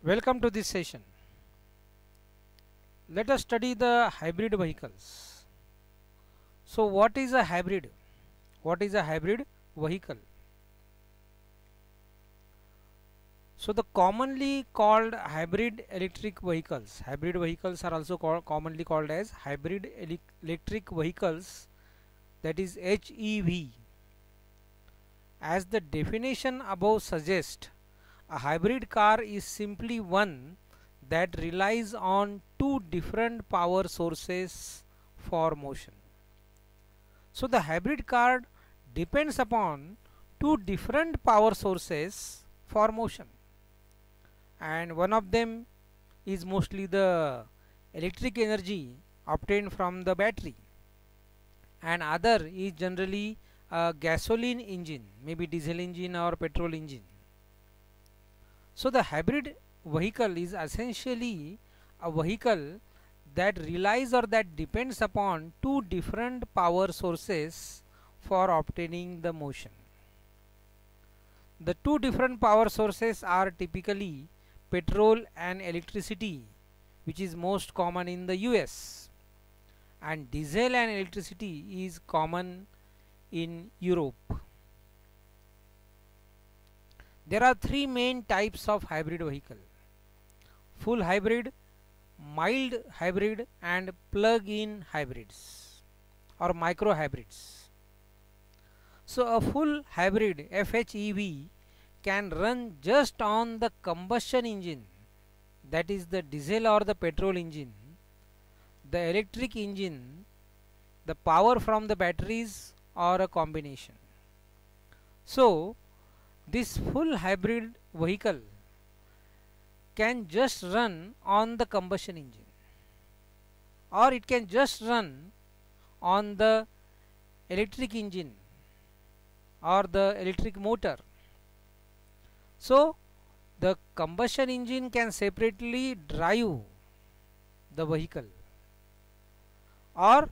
Welcome to this session. Let us study the hybrid vehicles. So what is a hybrid? What is a hybrid vehicle? So the commonly called hybrid electric vehicles are also commonly called as hybrid electric vehicles, that is HEV. As the definition above suggests, a hybrid car is simply one that relies on two different power sources for motion. So the hybrid car depends upon two different power sources for motion, and one of them is mostly the electric energy obtained from the battery, and other is generally a gasoline engine, maybe diesel engine or petrol engine. So the hybrid vehicle is essentially a vehicle that relies or that depends upon two different power sources for obtaining the motion. The two different power sources are typically petrol and electricity, which is most common in the US, and diesel and electricity is common in Europe. There are three main types of hybrid vehicle: full hybrid, mild hybrid, and plug-in hybrids or micro hybrids. So a full hybrid FHEV can run just on the combustion engine, that is the diesel or the petrol engine, the electric engine, the power from the batteries, or a combination. So this full hybrid vehicle can just run on the combustion engine, or it can just run on the electric engine or the electric motor. So the combustion engine can separately drive the vehicle, or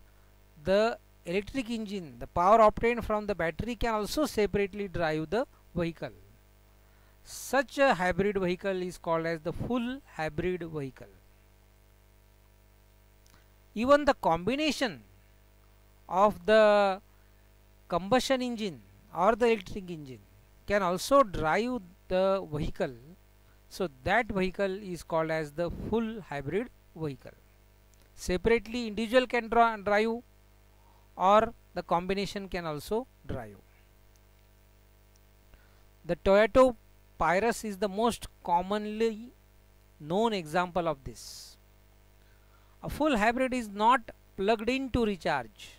the electric engine, the power obtained from the battery, can also separately drive the vehicle. Such a hybrid vehicle is called as the full hybrid vehicle. Even the combination of the combustion engine or the electric engine can also drive the vehicle, so that vehicle is called as the full hybrid vehicle. Separately individual can drive, or the combination can also drive. The Toyota Prius is the most commonly known example of this. A full hybrid is not plugged in to recharge.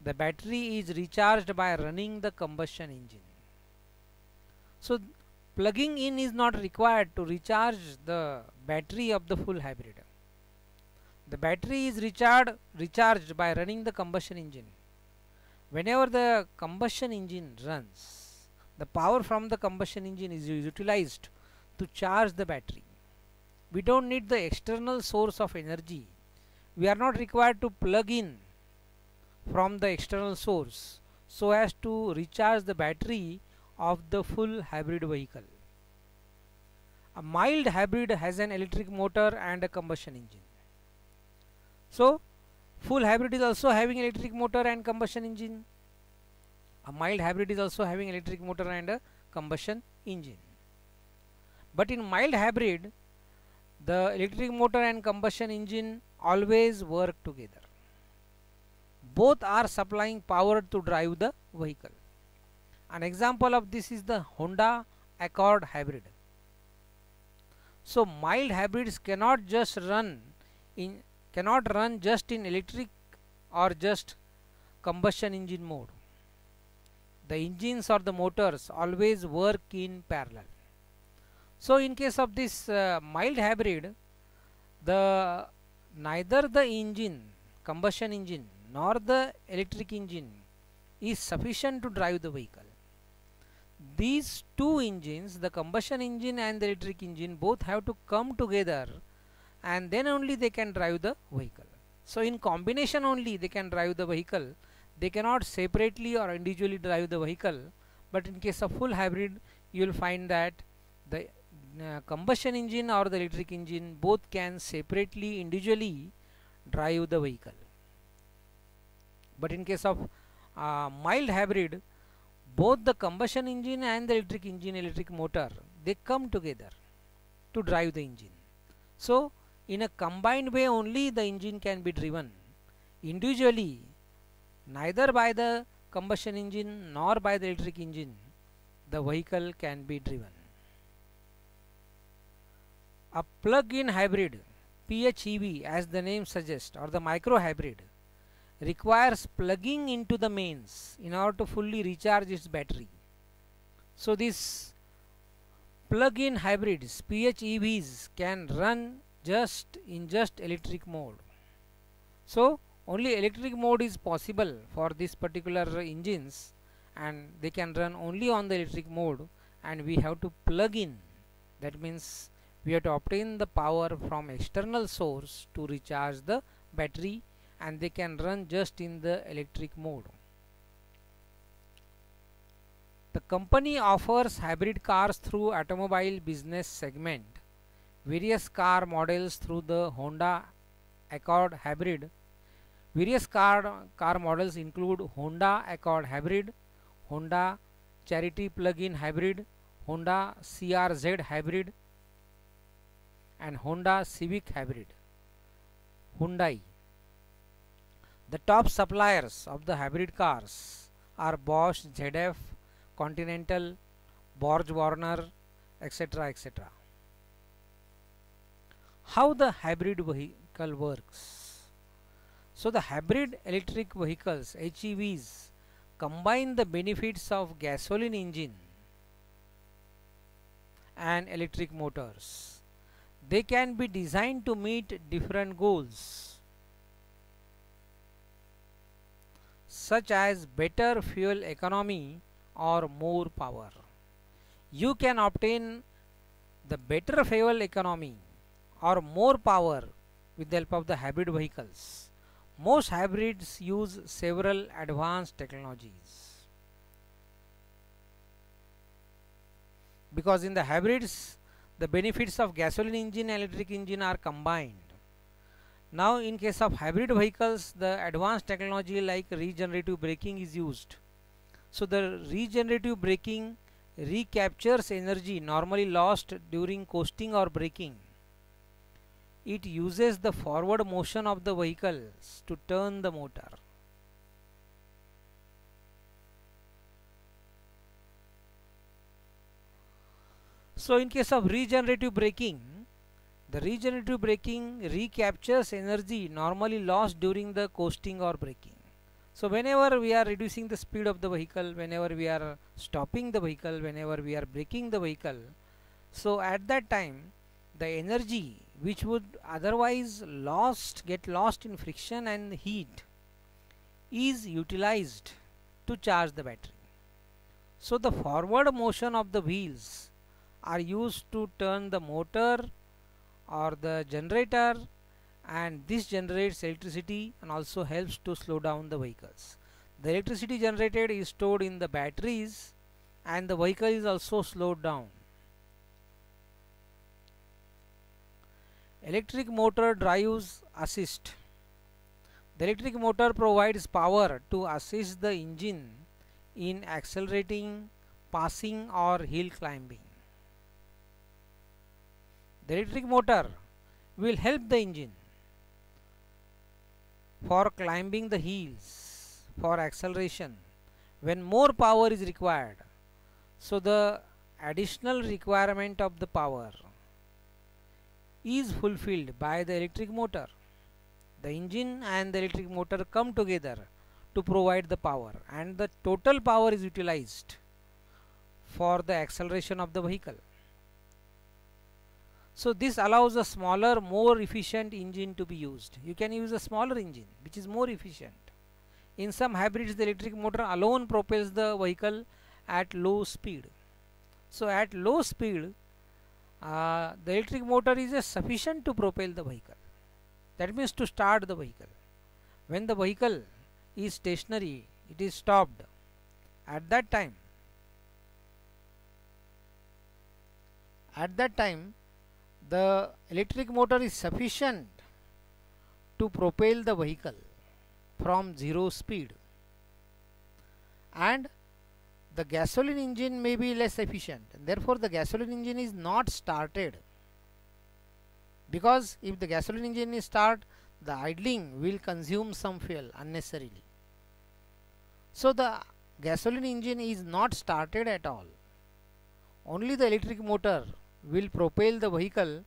The battery is recharged by running the combustion engine. So plugging in is not required to recharge the battery of the full hybrid. The battery is recharged by running the combustion engine. Whenever the combustion engine runs, the power from the combustion engine is utilized to charge the battery. We don't need the external source of energy. We are not required to plug in from the external source so as to recharge the battery of the full hybrid vehicle. A mild hybrid has an electric motor and a combustion engine. So full hybrid is also having electric motor and combustion engine. A mild hybrid is also having electric motor and a combustion engine. But in mild hybrid, the electric motor and combustion engine always work together. Both are supplying power to drive the vehicle. An example of this is the Honda Accord hybrid. So mild hybrids cannot run just in electric or just combustion engine mode. The engines or the motors always work in parallel. So in case of this mild hybrid, neither the combustion engine nor the electric engine is sufficient to drive the vehicle. These two engines, the combustion engine and the electric engine, both have to come together, and then only they can drive the vehicle. So in combination only they can drive the vehicle. They cannot separately or individually drive the vehicle. But in case of full hybrid, you will find that combustion engine or the electric engine, both can separately, individually drive the vehicle. But in case of mild hybrid, both the combustion engine and the electric motor, they come together to drive the engine. So in a combined way only the engine can be driven. Individually, neither by the combustion engine nor by the electric engine, the vehicle can be driven. A plug-in hybrid, PHEV as the name suggests, or the micro hybrid, requires plugging into the mains in order to fully recharge its battery. So these plug-in hybrids, PHEVs, can run just in electric mode. So only electric mode is possible for this particular engines, and they can run only on the electric mode, and we have to plug in. That means we have to obtain the power from external source to recharge the battery, and they can run just in the electric mode. The company offers hybrid cars through automobile business segment. Various car models through the Honda Accord Hybrid. Various car models include Honda Accord Hybrid, Honda Charity Plug-in Hybrid, Honda CR-Z Hybrid, and Honda Civic Hybrid. Hyundai. The top suppliers of the hybrid cars are Bosch, ZF, Continental, Borg Warner, etc. etc. How the hybrid vehicle works? So the hybrid electric vehicles, HEVs, combine the benefits of gasoline engine and electric motors. They can be designed to meet different goals, such as better fuel economy or more power. You can obtain the better fuel economy or more power with the help of the hybrid vehicles. Most hybrids use several advanced technologies, because in the hybrids the benefits of gasoline engine and electric engine are combined. Now in case of hybrid vehicles, the advanced technology like regenerative braking is used. So the regenerative braking recaptures energy normally lost during coasting or braking. It uses the forward motion of the vehicles to turn the motor. So in case of regenerative braking, the regenerative braking recaptures energy normally lost during the coasting or braking. So whenever we are reducing the speed of the vehicle, whenever we are stopping the vehicle, whenever we are braking the vehicle, so at that time the energy which would otherwise get lost in friction and heat is utilized to charge the battery. So the forward motion of the wheels are used to turn the motor or the generator, and this generates electricity and also helps to slow down the vehicles. The electricity generated is stored in the batteries and the vehicle is also slowed down. Electric motor drives assist. The electric motor provides power to assist the engine in accelerating, passing or hill climbing. The electric motor will help the engine for climbing the hills, for acceleration, when more power is required. So the additional requirement of the power is fulfilled by the electric motor. The engine and the electric motor come together to provide the power, and the total power is utilized for the acceleration of the vehicle. So this allows a smaller, more efficient engine to be used. You can use a smaller engine which is more efficient. In some hybrids, the electric motor alone propels the vehicle at low speed. So at low speed, the electric motor is sufficient to propel the vehicle. That means to start the vehicle. When the vehicle is stationary, it is stopped. At that time, At that time, the electric motor is sufficient to propel the vehicle from zero speed, and the gasoline engine may be less efficient. Therefore, the gasoline engine is not started, because if the gasoline engine is start, the idling will consume some fuel unnecessarily. So the gasoline engine is not started at all. Only the electric motor will propel the vehicle,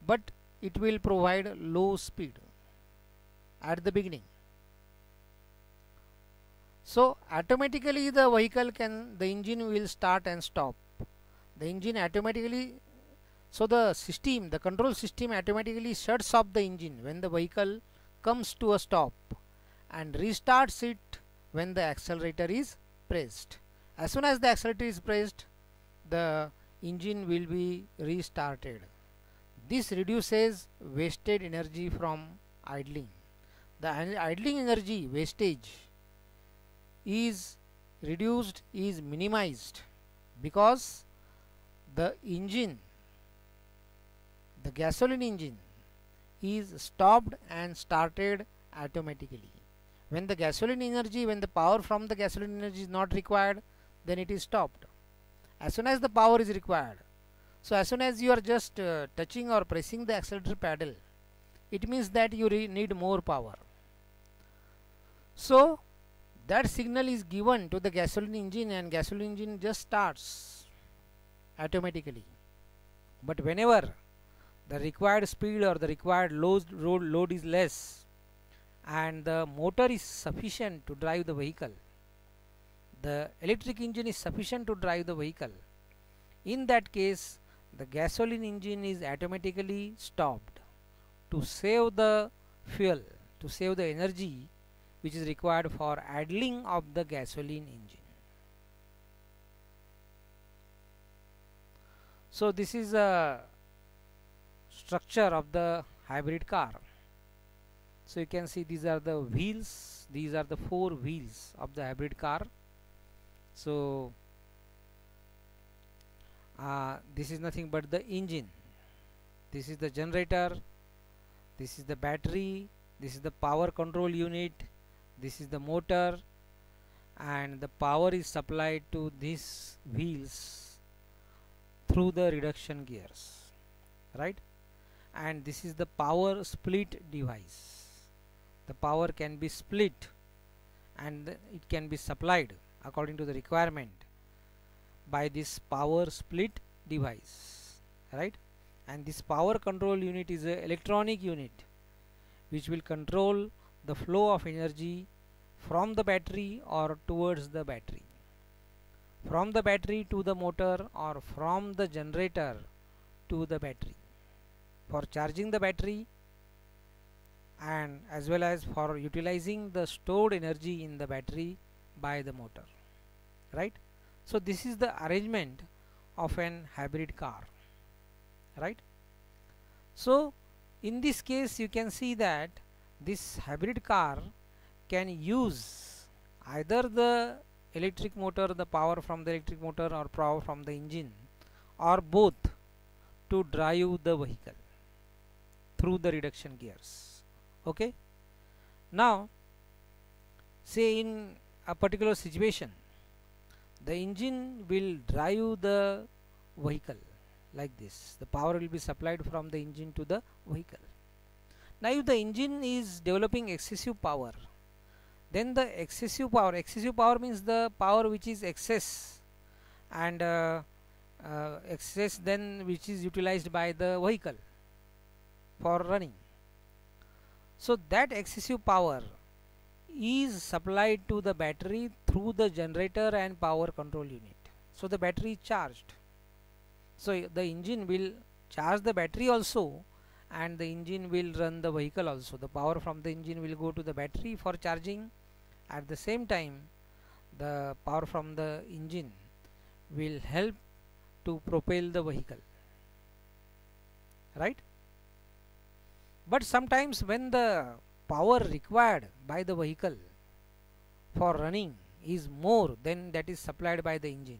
but it will provide low speed at the beginning. So automatically the engine will start and stop. The engine automatically, so the control system automatically shuts off the engine when the vehicle comes to a stop and restarts it when the accelerator is pressed. As soon as the accelerator is pressed, the engine will be restarted. This reduces wasted energy from idling. The idling energy wastage is reduced, is minimized, because the gasoline engine is stopped and started automatically. When the power from the gasoline energy is not required, then it is stopped. As soon as the power is required, so as soon as you are just touching or pressing the accelerator pedal, it means that you need more power. So that signal is given to the gasoline engine, and gasoline engine just starts automatically. But whenever the required speed or the required load is less and the motor is sufficient to drive the vehicle, the electric engine is sufficient to drive the vehicle, in that case the gasoline engine is automatically stopped to save the fuel, to save the energy which is required for idling of the gasoline engine. So this is a structure of the hybrid car. So you can see these are the wheels, these are the 4 wheels of the hybrid car. So this is nothing but the engine, this is the generator, this is the battery, this is the power control unit, this is the motor, and the power is supplied to these wheels through the reduction gears, right? And this is the power split device. The power can be split and it can be supplied according to the requirement by this power split device, right? And this power control unit is an electronic unit which will control the flow of energy from the battery or towards the battery, from the battery to the motor, or from the generator to the battery, for charging the battery and as well as for utilizing the stored energy in the battery by the motor, right? So this is the arrangement of an hybrid car, right? So in this case you can see that this hybrid car can use either the electric motor, the power from the electric motor, or power from the engine, or both, to drive the vehicle through the reduction gears. Okay, now say in a particular situation the engine will drive the vehicle like this. The power will be supplied from the engine to the vehicle. Now if the engine is developing excessive power, then the excessive power means the power which is excess, and excess then which is utilized by the vehicle for running. So that excessive power is supplied to the battery through the generator and power control unit. So the battery is charged. So the engine will charge the battery also, and the engine will run the vehicle also. The power from the engine will go to the battery for charging. At the same time, the power from the engine will help to propel the vehicle, right? But sometimes when the power required by the vehicle for running is more than that is supplied by the engine,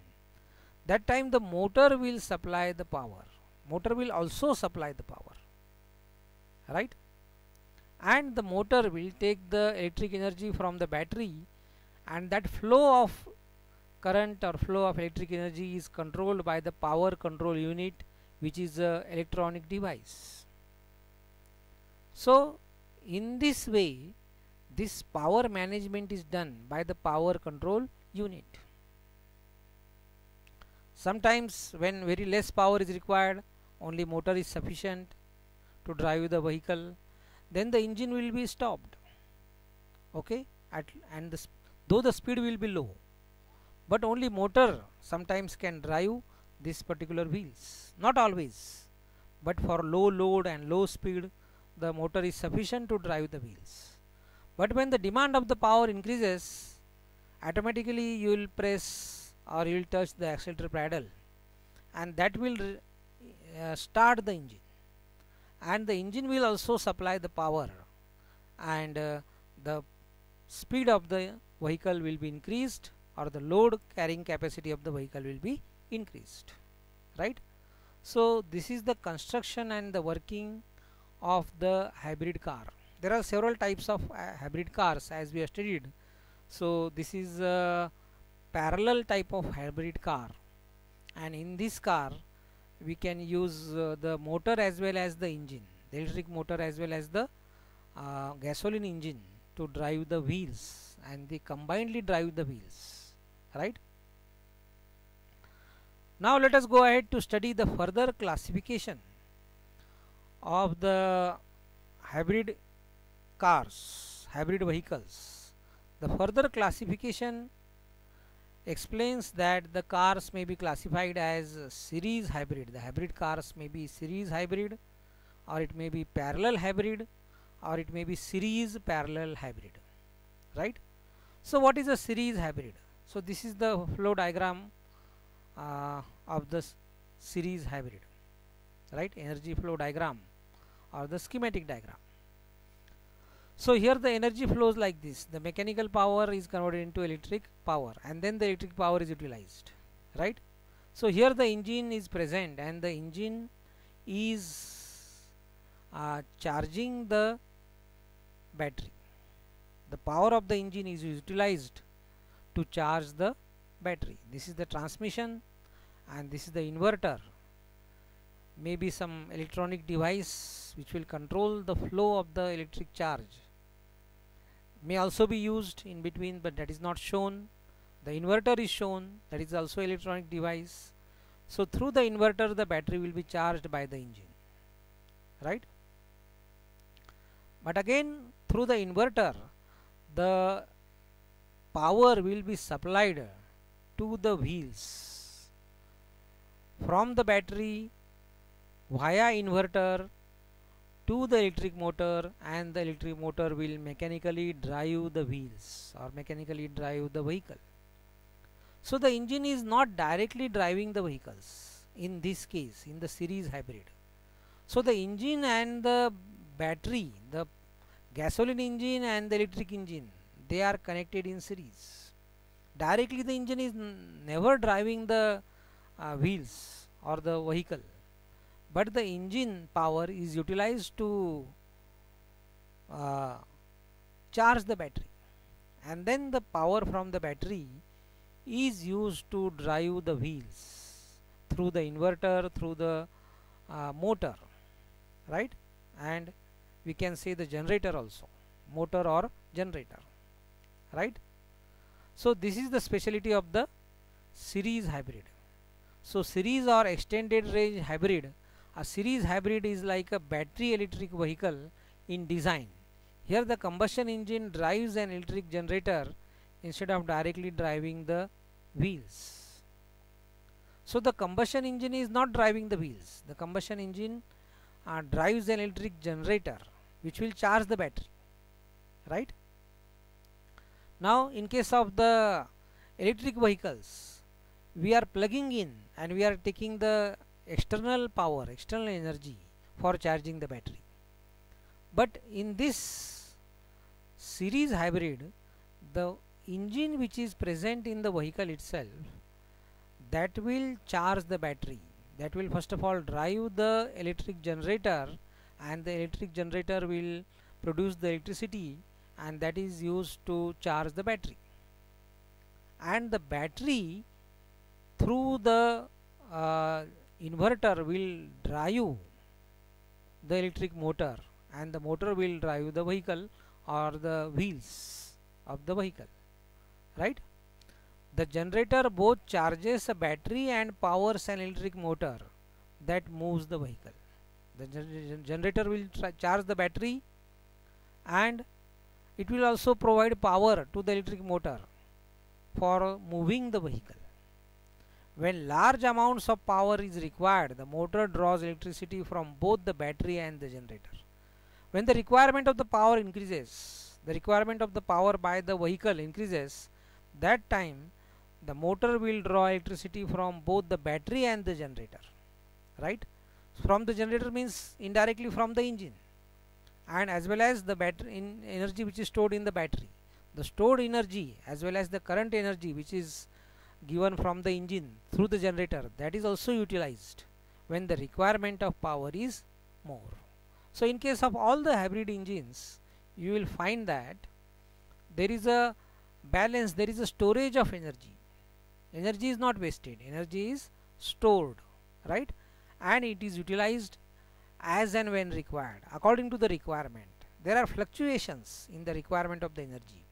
that time the motor will supply the power. Motor will also supply the power, right? And the motor will take the electric energy from the battery, and that flow of current or flow of electric energy is controlled by the power control unit, which is a electronic device. So in this way, this power management is done by the power control unit. Sometimes when very less power is required, only motor is sufficient to drive the vehicle, then the engine will be stopped, okay, and though the speed will be low, but only motor sometimes can drive this particular wheels, not always, but for low load and low speed the motor is sufficient to drive the wheels. But when the demand of the power increases, automatically you will press or you will touch the accelerator pedal, and that will start the engine, and the engine will also supply the power, and the speed of the vehicle will be increased, or the load carrying capacity of the vehicle will be increased, right? So this is the construction and the working of the hybrid car. There are several types of hybrid cars as we have studied. So this is a parallel type of hybrid car, and in this car we can use the motor as well as the engine, the electric motor as well as the gasoline engine to drive the wheels, and they combinedly drive the wheels, right? Now let us go ahead to study the further classification of the hybrid cars, hybrid vehicles. The further classification explains that the cars may be classified as series hybrid. The hybrid cars may be series hybrid, or it may be parallel hybrid, or it may be series parallel hybrid, right? So what is a series hybrid? So this is the flow diagram of the series hybrid, right? Energy flow diagram or the schematic diagram. So here the energy flows like this. The mechanical power is converted into electric power, and then the electric power is utilized, right? So here the engine is present, and the engine is charging the battery. The power of the engine is utilized to charge the battery. This is the transmission, and this is the inverter. Maybe some electronic device which will control the flow of the electric charge may also be used in between, but that is not shown. The inverter is shown, that is also electronic device. So through the inverter the battery will be charged by the engine, right? But again through the inverter the power will be supplied to the wheels from the battery via inverter to the electric motor, and the electric motor will mechanically drive the wheels or mechanically drive the vehicle. So the engine is not directly driving the vehicles in this case, in the series hybrid. So the engine and the battery, the gasoline engine and the electric engine, they are connected in series. Directly the engine is never driving the wheels or the vehicle, but the engine power is utilized to charge the battery, and then the power from the battery is used to drive the wheels through the inverter, through the motor, right? And we can say the generator also, motor or generator, right? So this is the specialty of the series hybrid. So series or extended range hybrid, a series hybrid is like a battery electric vehicle in design. Here the combustion engine drives an electric generator instead of directly driving the wheels. So the combustion engine is not driving the wheels. The combustion engine drives an electric generator which will charge the battery, right? Now in case of the electric vehicles, we are plugging in and we are taking the external power, external energy for charging the battery. But in this series hybrid, the engine which is present in the vehicle itself, that will charge the battery, that will first of all drive the electric generator, and the electric generator will produce the electricity, and that is used to charge the battery. And the battery through the inverter will drive the electric motor, and the motor will drive the vehicle or the wheels of the vehicle, right? The generator both charges a battery and powers an electric motor that moves the vehicle. The generator will charge the battery, and it will also provide power to the electric motor for moving the vehicle. When large amounts of power is required, the motor draws electricity from both the battery and the generator. When the requirement of the power increases, the requirement of the power by the vehicle increases, that time the motor will draw electricity from both the battery and the generator, right? From the generator means indirectly from the engine, and as well as the battery energy which is stored in the battery. The stored energy as well as the current energy which is given from the engine through the generator, that is also utilized when the requirement of power is more. So in case of all the hybrid engines, you will find that there is a balance, there is a storage of energy. Energy is not wasted, energy is stored, right? And it is utilized as and when required according to the requirement. There are fluctuations in the requirement of the energy.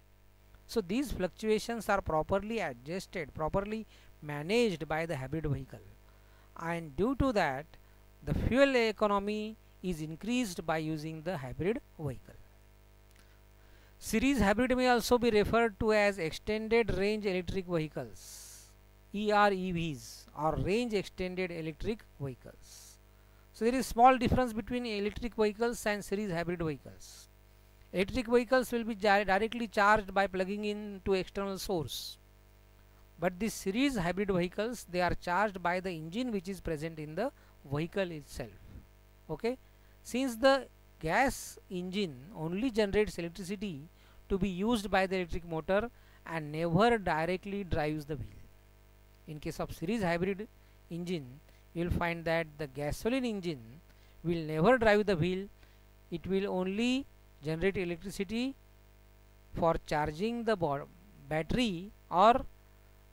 So these fluctuations are properly adjusted, properly managed by the hybrid vehicle, and due to that the fuel economy is increased by using the hybrid vehicle. Series hybrid may also be referred to as extended range electric vehicles, EREVs, or range extended electric vehicles. So there is small difference between electric vehicles and series hybrid vehicles. Electric vehicles will be directly charged by plugging in to external source, but these series hybrid vehicles, they are charged by the engine which is present in the vehicle itself. Okay, since the gas engine only generates electricity to be used by the electric motor and never directly drives the wheel. In case of series hybrid engine, you will find that the gasoline engine will never drive the wheel, it will only generate electricity for charging the battery, or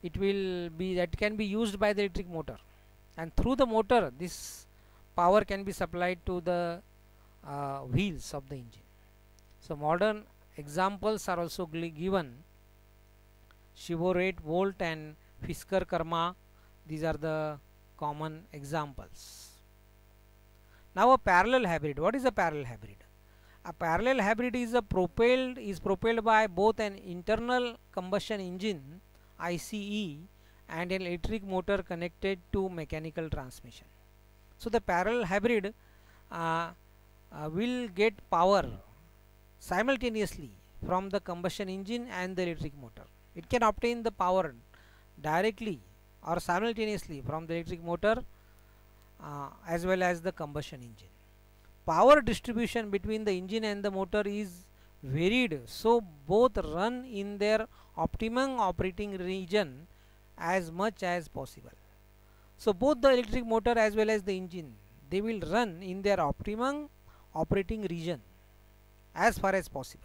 it will be that can be used by the electric motor, and through the motor this power can be supplied to the wheels of the engine. So modern examples are also given: Chevrolet Volt and Fisker Karma. These are the common examples. Now a parallel hybrid. What is a parallel hybrid? A parallel hybrid is propelled by both an internal combustion engine ICE and an electric motor connected to mechanical transmission. So the parallel hybrid will get power simultaneously from the combustion engine and the electric motor. It can obtain the power directly or simultaneously from the electric motor as well as the combustion engine. Power distribution between the engine and the motor is varied, so both run in their optimum operating region as much as possible. So both the electric motor as well as the engine, they will run in their optimum operating region as far as possible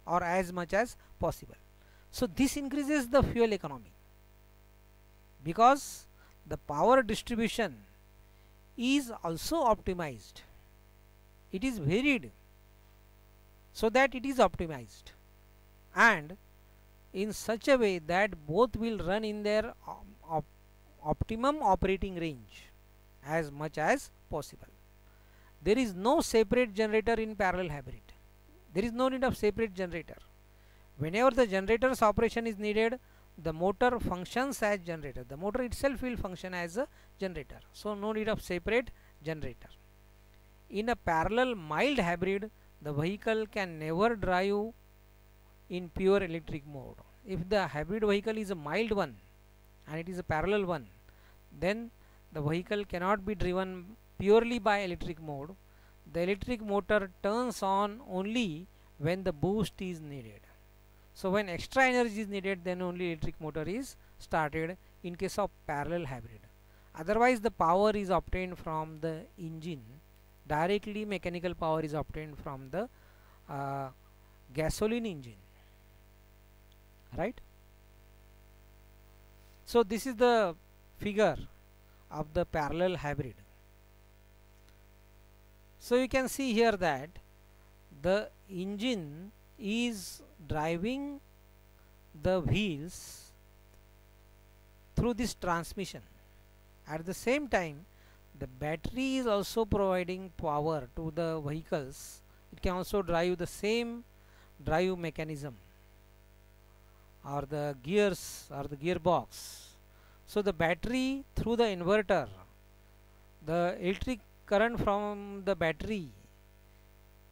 or as much as possible. So this increases the fuel economy because the power distribution is also optimized. It is varied so that it is optimized and in such a way that both will run in their optimum operating range as much as possible. There is no separate generator in parallel hybrid. There is no need of separate generator. Whenever the generator's operation is needed, the motor functions as generator. The motor itself will function as a generator. So no need of separate generator. In a parallel mild hybrid, the vehicle can never drive in pure electric mode. If the hybrid vehicle is a mild one and it is a parallel one, then the vehicle cannot be driven purely by electric mode. The electric motor turns on only when the boost is needed. So when extra energy is needed, then only electric motor is started in case of parallel hybrid. Otherwise the power is obtained from the engine directly. Mechanical power is obtained from the gasoline engine, right? So this is the figure of the parallel hybrid. So you can see here that the engine is driving the wheels through this transmission. At the same time, the battery is also providing power to the vehicles. It can also drive the same drive mechanism or the gears or the gearbox. So the battery through the inverter, the electric current from the battery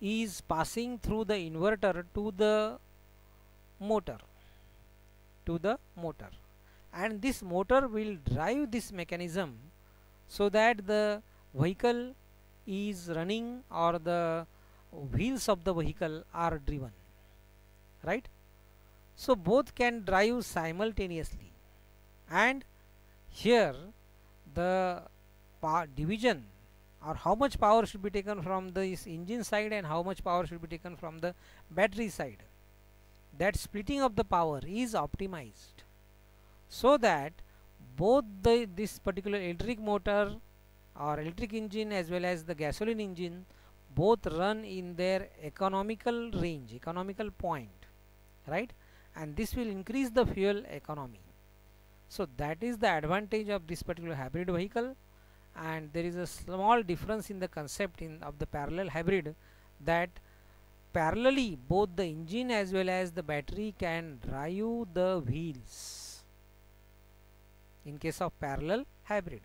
is passing through the inverter to the motor, and this motor will drive this mechanism so that the vehicle is running or the wheels of the vehicle are driven, right? So both can drive simultaneously, and here the division or how much power should be taken from this engine side and how much power should be taken from the battery side, that splitting of the power is optimized so that both this particular electric motor or electric engine as well as the gasoline engine both run in their economical range, economical point, right? And this will increase the fuel economy. So that is the advantage of this particular hybrid vehicle, and there is a small difference in the concept of the parallel hybrid, that parallelly both the engine as well as the battery can drive the wheels in case of parallel hybrid.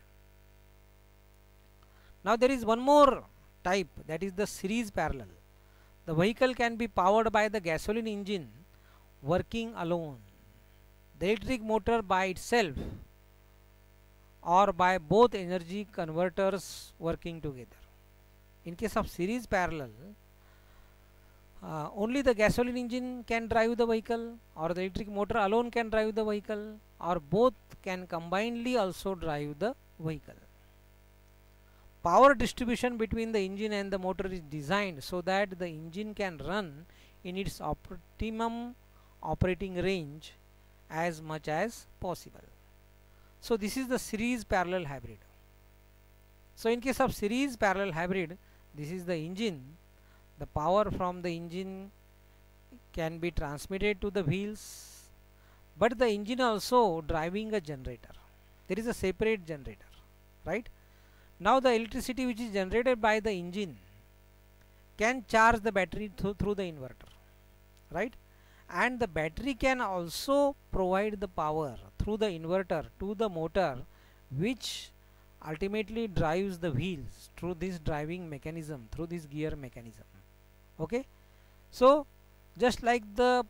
Now there is one more type, that is the series parallel. The vehicle can be powered by the gasoline engine working alone, the electric motor by itself, or by both energy converters working together. In case of series parallel, only the gasoline engine can drive the vehicle, or the electric motor alone can drive the vehicle, or both can combinedly also drive the vehicle. Power distribution between the engine and the motor is designed so that the engine can run in its optimum operating range as much as possible. So this is the series parallel hybrid. So in case of series parallel hybrid, this is the engine. The power from the engine can be transmitted to the wheels, but the engine also driving a generator. There is a separate generator, right? Now the electricity which is generated by the engine can charge the battery through the inverter, right? And the battery can also provide the power through the inverter to the motor, which ultimately drives the wheels through this driving mechanism, through this gear mechanism. Okay, so just like the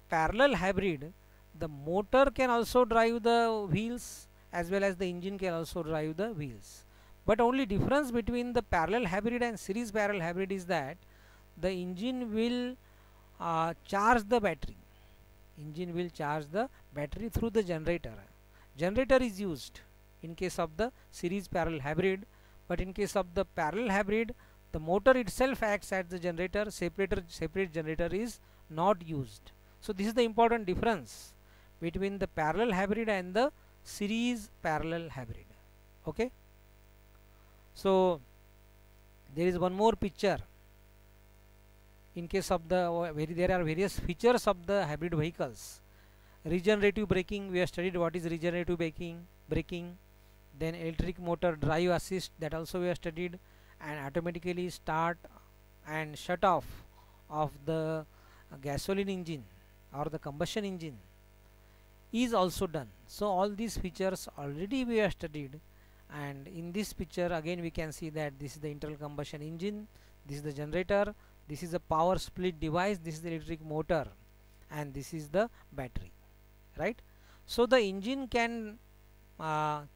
parallel hybrid, the motor can also drive the wheels as well as the engine can also drive the wheels. But only difference between the parallel hybrid and series parallel hybrid is that the engine will charge the battery. Engine will charge the battery through the generator. Generator is used in case of the series parallel hybrid, but in case of the parallel hybrid, the motor itself acts as the generator. Separate generator is not used. So this is the important difference between the parallel hybrid and the series parallel hybrid. Okay. So there is one more picture. In case of the there are various features of the hybrid vehicles. Regenerative braking, we have studied what is regenerative braking. Then electric motor drive assist, that also we have studied, and automatically start and shut off of the gasoline engine or the combustion engine is also done. So all these features already we have studied, and in this picture again we can see that this is the internal combustion engine, this is the generator, this is a power split device, this is the electric motor, and this is the battery, right? So the engine can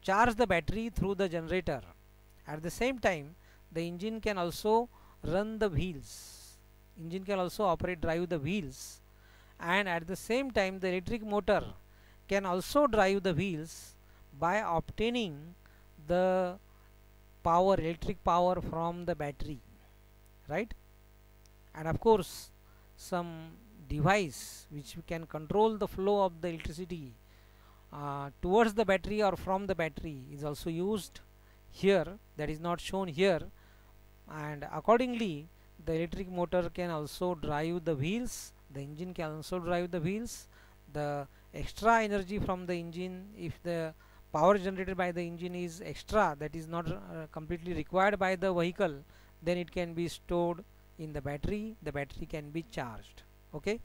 charge the battery through the generator. At the same time, the engine can also run the wheels. Engine can also drive the wheels, and at the same time the electric motor can also drive the wheels, by obtaining the power, electric power from the battery, right? And of course some device which can control the flow of the electricity towards the battery or from the battery is also used here, that is not shown here. And accordingly the electric motor can also drive the wheels, the engine can also drive the wheels. The extra energy from the engine, if the power generated by the engine is extra, that is not completely required by the vehicle, then it can be stored in the battery can be charged. Okay,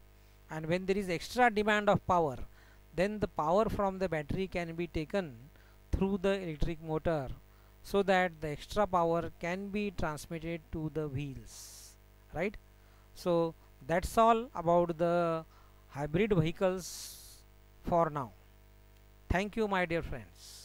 and when there is extra demand of power, then the power from the battery can be taken through the electric motor, so that the extra power can be transmitted to the wheels, right? So that's all about the hybrid vehicles for now. Thank you, my dear friends.